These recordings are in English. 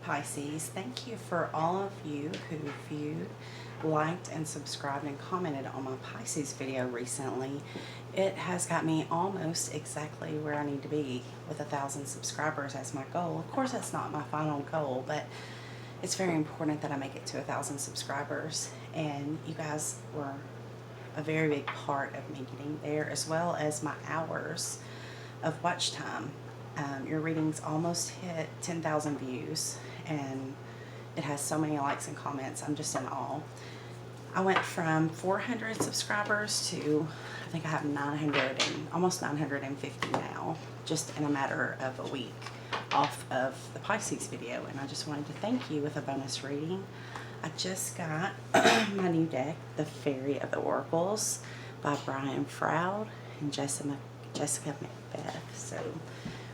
Pisces, thank you for all of you who viewed, liked, and subscribed and commented on my Pisces video recently. It has got me almost exactly where I need to be with 1,000 subscribers as my goal. Of course, that's not my final goal, but it's very important that I make it to 1,000 subscribers, and you guys were a very big part of me getting there, as well as my hours of watch time. Your readings almost hit 10,000 views, and it has so many likes and comments. I'm just in awe. I went from 400 subscribers to, I think I have 900 and almost 950 now, just in a matter of a week off of the Pisces video. And I just wanted to thank you with a bonus reading. I just got my new deck, The Fairy of the Oracles by Brian Froud and Jessica Macbeth. So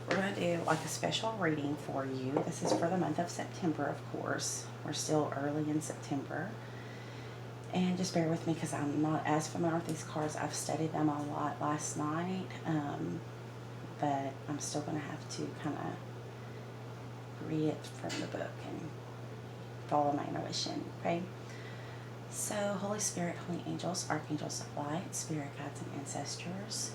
we're going to do like a special reading for you. This is for the month of September, of course. We're still early in September. And just bear with me because I'm not as familiar with these cards. I've studied them a lot last night, but I'm still going to have to kind of read it from the book and follow my intuition, okay? So, Holy Spirit, Holy Angels, Archangels of Light, Spirit Guides, and Ancestors,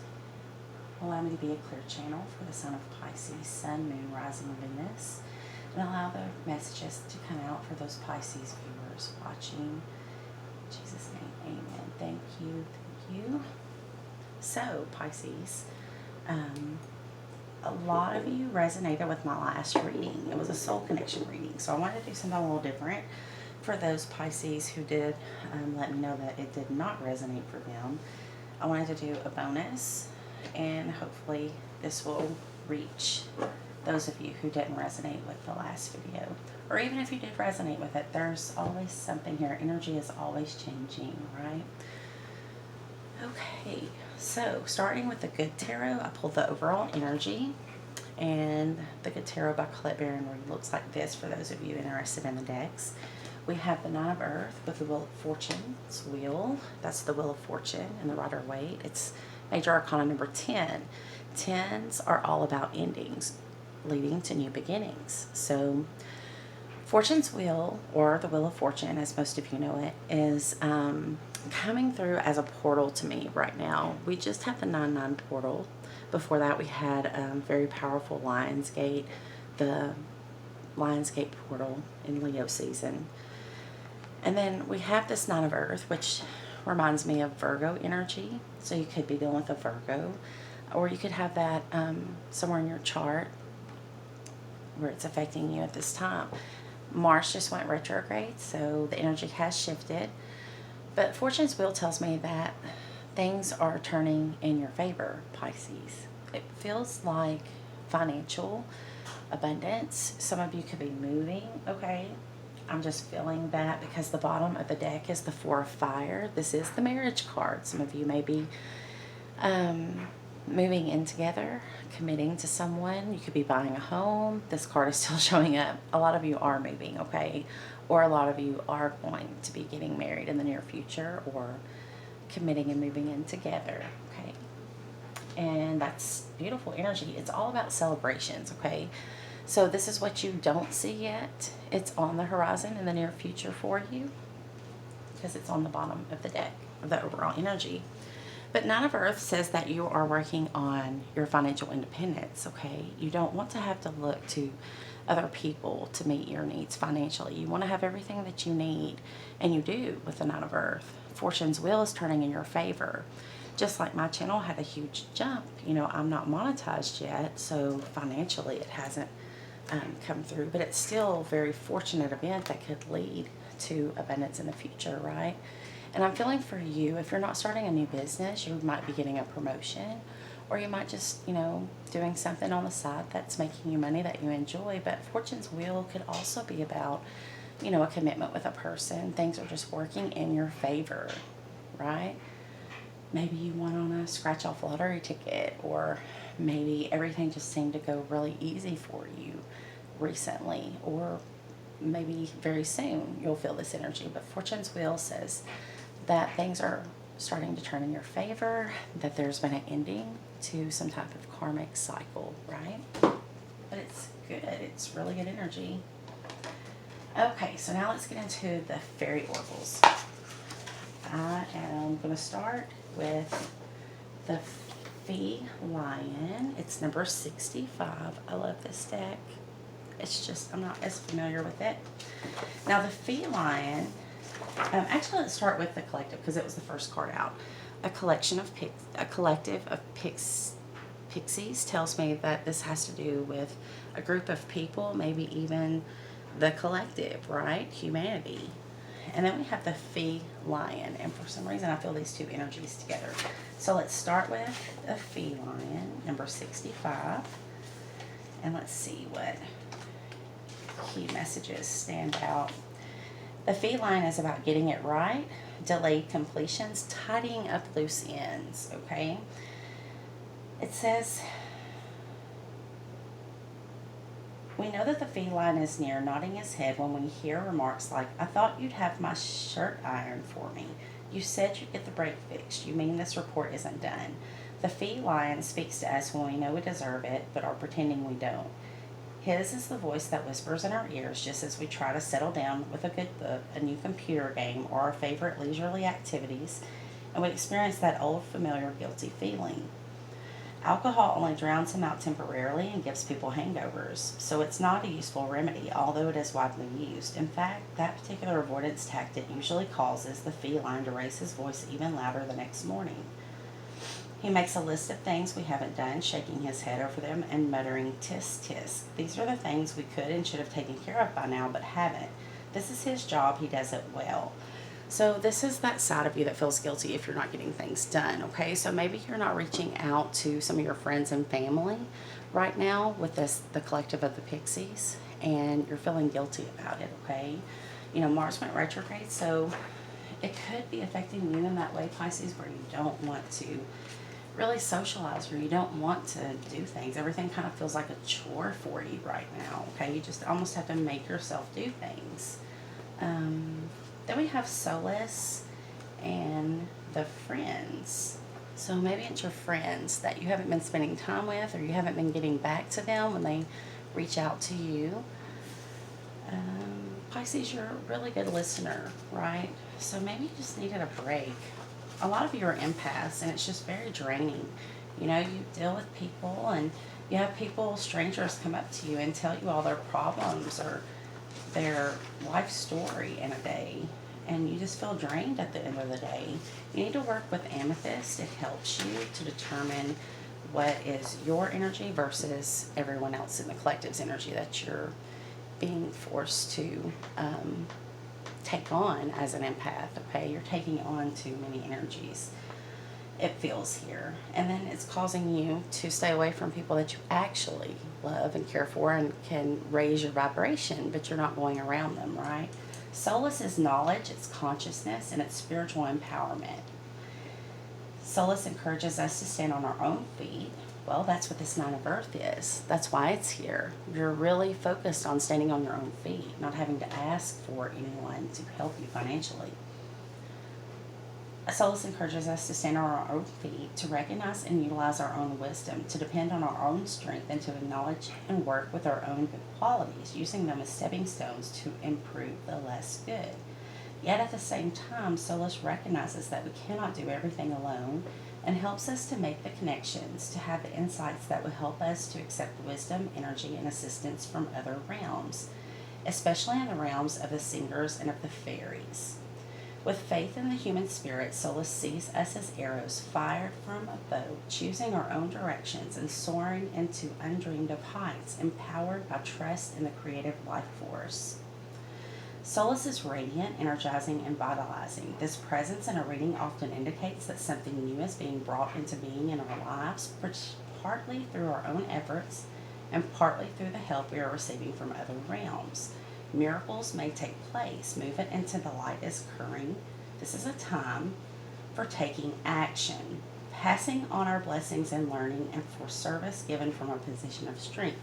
allow me to be a clear channel for the Sun of Pisces, Sun, Moon, Rising, and Venus, and allow the messages to come out for those Pisces viewers watching. In Jesus' name, amen. Thank you, thank you. So, Pisces, a lot of you resonated with my last reading. It was a soul connection reading, so I wanted to do something a little different for those Pisces who did let me know that it did not resonate for them. I wanted to do a bonus, and hopefully this will reach those of you who didn't resonate with the last video. Or even if you did resonate with it, there's always something here. Energy is always changing, right? Okay, so starting with the Good Tarot, I pulled the overall energy. And the Good Tarot by Colette Baron looks like this for those of you interested in the decks. We have the Nine of Earth with the Wheel of Fortune's wheel. That's the Wheel of Fortune and the Rider-Waite. It's Major Arcana number 10. Tens are all about endings, leading to new beginnings. So Fortune's Wheel, or the Wheel of Fortune, as most of you know it, is coming through as a portal to me right now. We just have the 9-9 portal. Before that, we had very powerful Lionsgate, the Lionsgate portal in Leo season. And then we have this Nine of Earth, which reminds me of Virgo energy. So you could be dealing with a Virgo, or you could have that somewhere in your chart where it's affecting you at this time. Mars just went retrograde, so the energy has shifted. But Fortune's Wheel tells me that things are turning in your favor, Pisces. It feels like financial abundance. Some of you could be moving, okay? I'm just feeling that because the bottom of the deck is the Four of Fire. This is the marriage card. Some of you may be moving in together, committing to someone. You could be buying a home. This card is still showing up. A lot of you are moving, okay? Or a lot of you are going to be getting married in the near future, or committing and moving in together, okay? And that's beautiful energy. It's all about celebrations, okay? So this is what you don't see yet. It's on the horizon in the near future for you because it's on the bottom of the deck of the overall energy. But Nine of Earth says that you are working on your financial independence, okay? You don't want to have to look to other people to meet your needs financially. You want to have everything that you need, and you do with the Nine of Earth. Fortune's Wheel is turning in your favor. Just like my channel had a huge jump. You know, I'm not monetized yet, so financially it hasn't come through, but it's still a very fortunate event that could lead to abundance in the future, right? And I'm feeling for you, if you're not starting a new business, you might be getting a promotion, or you might just, you know, doing something on the side that's making you money that you enjoy. But Fortune's Wheel could also be about, you know, a commitment with a person. Things are just working in your favor, right? Maybe you won on a scratch-off lottery ticket, or maybe everything just seemed to go really easy for you recently, or maybe very soon you'll feel this energy. But Fortune's Wheel says that things are starting to turn in your favor, that there's been an ending to some type of karmic cycle, right? But it's good. It's really good energy. Okay, so now let's get into the fairy oracles. I am going to start with the Lion. It's number 65. I love this deck. It's just, I'm not as familiar with it. Now the Lion, actually let's start with the collective because it was the first card out. A collective of pixies tells me that this has to do with a group of people, maybe even the collective, right? Humanity. And then we have the Lion, and for some reason I feel these two energies together. So let's start with the Lion, number 65, and let's see what key messages stand out. The Lion is about getting it right, delayed completions, tidying up loose ends, okay? It says, we know that the feline is near, nodding his head when we hear remarks like, I thought you'd have my shirt ironed for me. You said you'd get the brake fixed. You mean this report isn't done. The feline speaks to us when we know we deserve it, but are pretending we don't. His is the voice that whispers in our ears just as we try to settle down with a good book, a new computer game, or our favorite leisurely activities, and we experience that old familiar guilty feeling. Alcohol only drowns him out temporarily and gives people hangovers, so it's not a useful remedy, although it is widely used. In fact, that particular avoidance tactic usually causes the feline to raise his voice even louder the next morning. He makes a list of things we haven't done, shaking his head over them and muttering, tisk, tisk. These are the things we could and should have taken care of by now, but haven't. This is his job. He does it well. So this is that side of you that feels guilty if you're not getting things done, okay? So maybe you're not reaching out to some of your friends and family right now with the collective of the Pixies, and you're feeling guilty about it, okay? You know, Mars went retrograde, so it could be affecting you in that way, Pisces, where you don't want to really socialize or you don't want to do things. Everything kind of feels like a chore for you right now, okay? You just almost have to make yourself do things. Then we have Solace and the Friends. So maybe it's your friends that you haven't been spending time with, or you haven't been getting back to them when they reach out to you. Pisces, you're a really good listener, right? So maybe you just needed a break. A lot of you are empaths, and it's just very draining. You know, you deal with people, and you have people, strangers, come up to you and tell you all their problems or their life story in a day, and you just feel drained at the end of the day. You need to work with Amethyst. It helps you to determine what is your energy versus everyone else in the collective's energy that you're being forced to take on as an empath, okay? You're taking on too many energies, it feels here. And then it's causing you to stay away from people that you actually love and care for and can raise your vibration, but you're not going around them, right? Solace is knowledge, it's consciousness, and it's spiritual empowerment. Solace encourages us to stand on our own feet. Well, that's what this 9 of Earth is. That's why it's here. You're really focused on standing on your own feet, not having to ask for anyone to help you financially. Solace encourages us to stand on our own feet, to recognize and utilize our own wisdom, to depend on our own strength, and to acknowledge and work with our own good qualities, using them as stepping stones to improve the less good. Yet at the same time, Solace recognizes that we cannot do everything alone and helps us to make the connections, to have the insights that will help us to accept wisdom, energy, and assistance from other realms, especially in the realms of the singers and of the fairies. With faith in the human spirit, Solace sees us as arrows fired from a bow, choosing our own directions and soaring into undreamed of heights, empowered by trust in the creative life force. Solace is radiant, energizing, and vitalizing. This presence in a reading often indicates that something new is being brought into being in our lives, partly through our own efforts and partly through the help we are receiving from other realms. Miracles may take place. Movement into the light is occurring. This is a time for taking action, passing on our blessings and learning, and for service given from a position of strength.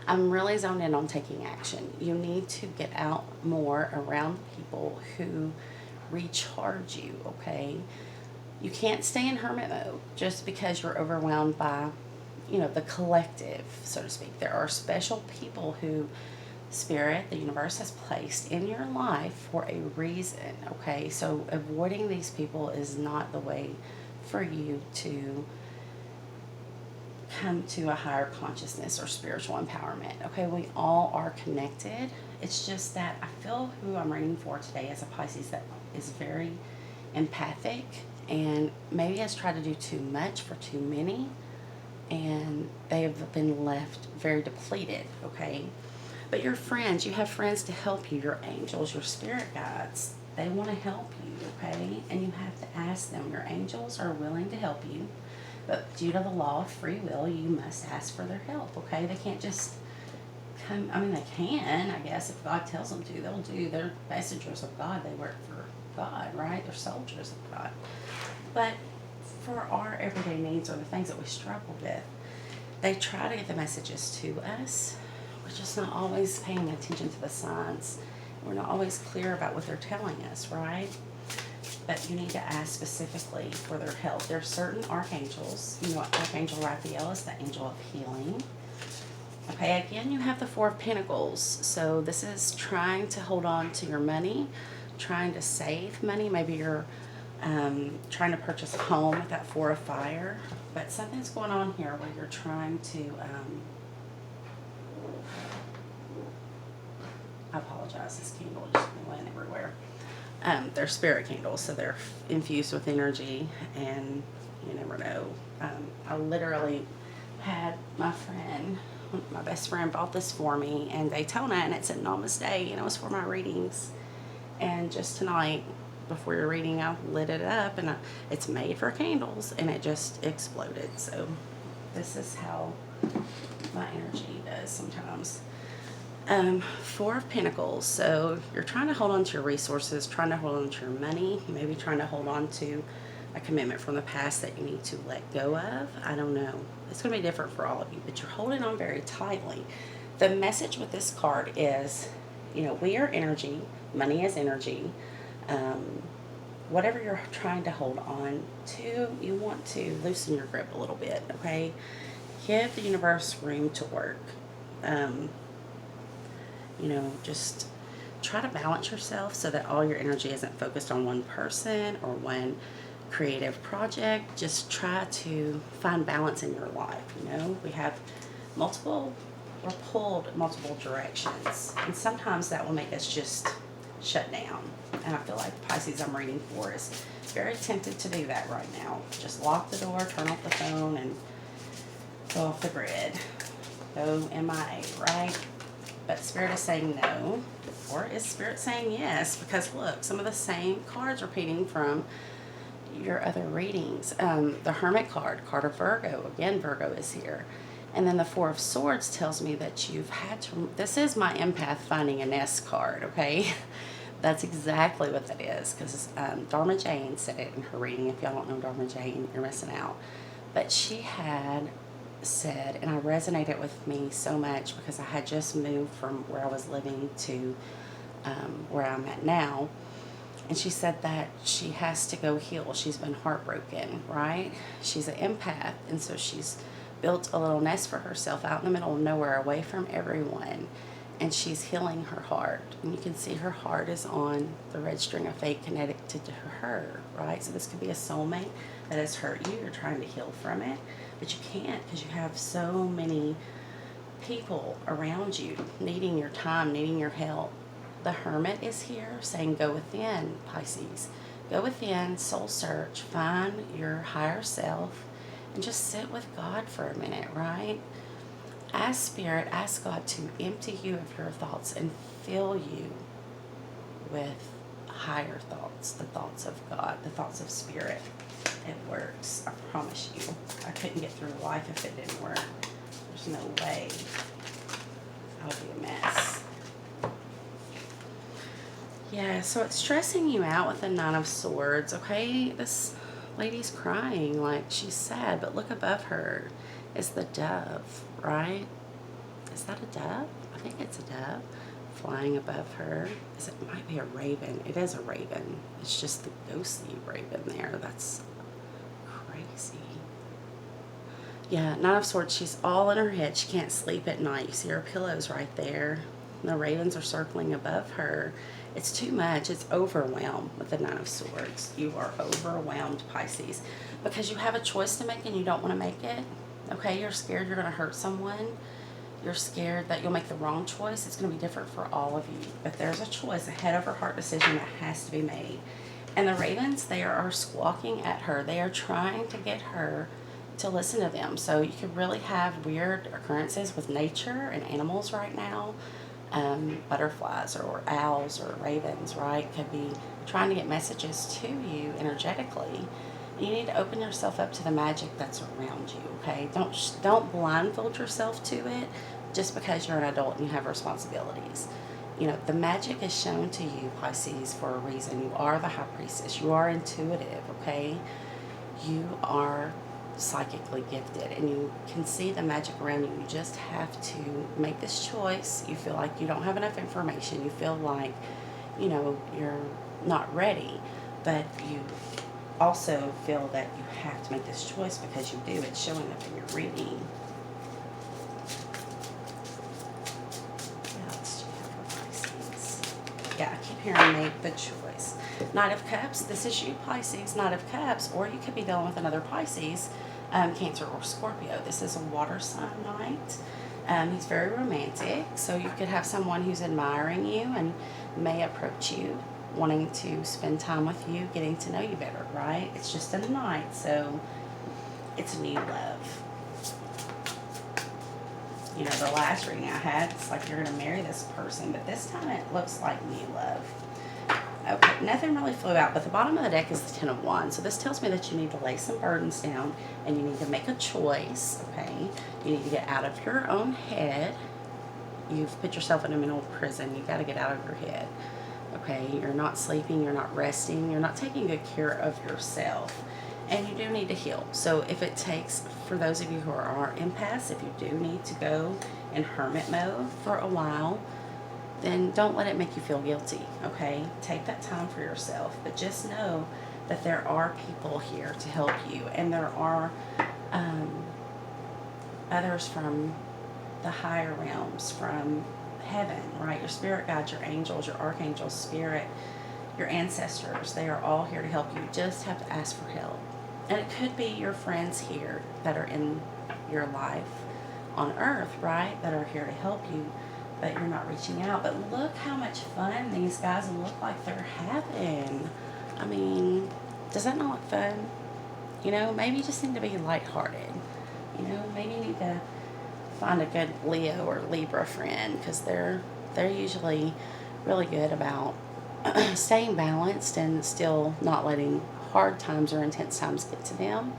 I'm really zoned in on taking action. You need to get out more around people who recharge you, okay? You can't stay in hermit mode just because you're overwhelmed by, the collective, so to speak. There are special people who Spirit, the universe has placed in your life for a reason, okay? So avoiding these people is not the way for you to come to a higher consciousness or spiritual empowerment, okay? We all are connected. It's just that I feel who I'm reading for today as a Pisces that is very empathic and maybe has tried to do too much for too many, and they have been left very depleted, okay? But your friends, you have friends to help you, your angels, your spirit guides, they want to help you, okay? And you have to ask them. Your angels are willing to help you, but due to the law of free will, you must ask for their help, okay? They can't just come, I mean, they can, I guess, if God tells them to, they'll do. They're messengers of God, they work for God, right? They're soldiers of God. But for our everyday needs or the things that we struggle with, they try to get the messages to us. We're just not always paying attention to the signs. We're not always clear about what they're telling us, right? But you need to ask specifically for their help. There are certain archangels. You know, Archangel Raphael is the angel of healing. Okay, again, you have the Four of Pentacles. So this is trying to hold on to your money, trying to save money. Maybe you're trying to purchase a home with that Four of Fire. But something's going on here where you're trying to... I apologize, this candle just went everywhere. They're spirit candles, so they're infused with energy, and you never know. I literally had my best friend bought this for me in Daytona, and it said Namaste, and it was for my readings. And just tonight, before your reading, I lit it up, and it's made for candles, and it just exploded. So this is how my energy does sometimes. Four of Pentacles. So you're trying to hold on to your resources, trying to hold on to your money, maybe trying to hold on to a commitment from the past that you need to let go of. I don't know. It's going to be different for all of you, but you're holding on very tightly. The message with this card is, you know, we are energy. Money is energy. Whatever you're trying to hold on to, you want to loosen your grip a little bit, okay? Give the universe room to work. You know, just try to balance yourself so that all your energy isn't focused on one person or one creative project. Just try to find balance in your life, you know. We're pulled multiple directions, and sometimes that will make us just shut down. And I feel like Pisces I'm reading for is very tempted to do that right now. Just lock the door, turn off the phone, and go off the grid. Go MIA, right? But Spirit is saying no, or is Spirit saying yes? Because look, some of the same cards repeating from your other readings. The Hermit card of Virgo, again, Virgo is here. And then the Four of Swords tells me that you've had to, this is my empath finding a nest card, okay? That's exactly what that is, because Dharma Jane said it in her reading. If y'all don't know Dharma Jane, you're missing out. But she had said, and I resonated with me so much because I had just moved from where I was living to where I'm at now, and she said that she has to go heal. She's been heartbroken, right? She's an empath, and so she's built a little nest for herself out in the middle of nowhere, away from everyone, and she's healing her heart. And you can see her heart is on the red string of fate connected to her, right? So this could be a soulmate that has hurt you. You're trying to heal from it, but you can't because you have so many people around you needing your time, needing your help. The Hermit is here saying go within, Pisces. Go within, soul search, find your higher self, and just sit with God for a minute, right? Ask Spirit, ask God to empty you of your thoughts and fill you with higher thoughts, the thoughts of God, the thoughts of Spirit. It works, I promise you. I couldn't get through life if it didn't work. There's no way. I would be a mess. Yeah, so it's stressing you out with the Nine of Swords, okay? This lady's crying, like she's sad, but look above her is the dove, right? Is that a dove? I think it's a dove flying above her. It might be a raven. It is a raven. It's just the ghostly raven there. That's crazy. Yeah, Nine of Swords, she's all in her head. She can't sleep at night. You see her pillows right there. The ravens are circling above her. It's too much. It's overwhelmed with the Nine of Swords. You are overwhelmed, Pisces, because you have a choice to make and you don't want to make it. Okay, you're scared you're going to hurt someone. You're scared that you'll make the wrong choice. It's going to be different for all of you. But there's a choice, a head over heart decision that has to be made. And the ravens, they are squawking at her. They are trying to get her to listen to them. So you could really have weird occurrences with nature and animals right now. Butterflies or owls or ravens, right? Could be trying to get messages to you energetically. You need to open yourself up to the magic that's around you, okay? Don't blindfold yourself to it just because you're an adult and you have responsibilities. You know, the magic is shown to you, Pisces, for a reason. You are the High Priestess. You are intuitive, okay? You are psychically gifted and you can see the magic around you. You just have to make this choice. You feel like you don't have enough information. You feel like, you know, you're not ready, but you also feel that you have to make this choice because you do. It's showing up in your reading. What else do you have for Pisces? Yeah, I keep hearing make the choice. Knight of Cups, this is you, Pisces. Knight of Cups, or you could be dealing with another Pisces, Cancer or Scorpio. This is a water sign knight. He's very romantic, so you could have someone who's admiring you and may approach you wanting to spend time with you, getting to know you better, right? It's just a knight, so it's new love. You know, the last reading I had, it's like you're going to marry this person, but this time it looks like new love. Okay, nothing really flew out, but the bottom of the deck is the Ten of Wands. So this tells me that you need to lay some burdens down and you need to make a choice, okay? You need to get out of your own head. You've put yourself in a mental prison. You've got to get out of your head, okay? You're not sleeping, you're not resting, you're not taking good care of yourself. And you do need to heal. So if it takes, for those of you who are empaths, if you do need to go in hermit mode for a while, then don't let it make you feel guilty, okay? Take that time for yourself, but just know that there are people here to help you, and there are others from the higher realms, from heaven, right? Your spirit guides, your angels, your archangels, spirit, your ancestors, they are all here to help you. You just have to ask for help. And it could be your friends here that are in your life on earth, right, that are here to help you, but you're not reaching out. But look how much fun these guys look like they're having. I mean, does that not look fun? You know, maybe you just need to be lighthearted. You know, maybe you need to find a good Leo or Libra friend, because they're usually really good about staying balanced and still not letting hard times or intense times get to them.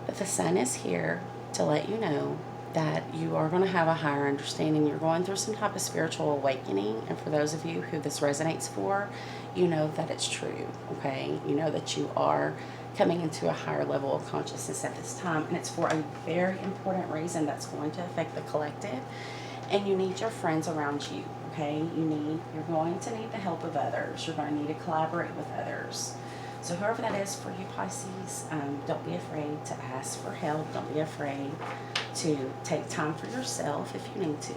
But the sun is here to let you know that you are going to have a higher understanding. You're going through some type of spiritual awakening, and for those of you who this resonates for, you know that it's true, okay? You know that you are coming into a higher level of consciousness at this time, and it's for a very important reason that's going to affect the collective. And you need your friends around you, okay? You're going to need the help of others. You're going to need to collaborate with others. So whoever that is for you, Pisces, don't be afraid to ask for help. Don't be afraid to take time for yourself if you need to.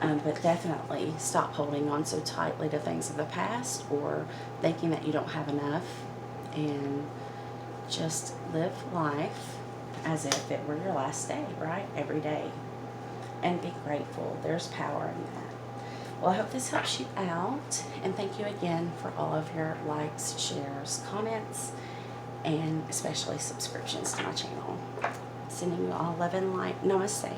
But definitely stop holding on so tightly to things of the past or thinking that you don't have enough, and just live life as if it were your last day, right? Every day. And be grateful. There's power in that. Well, I hope this helps you out, and thank you again for all of your likes, shares, comments, and especially subscriptions to my channel. Sending you all love and light. Namaste.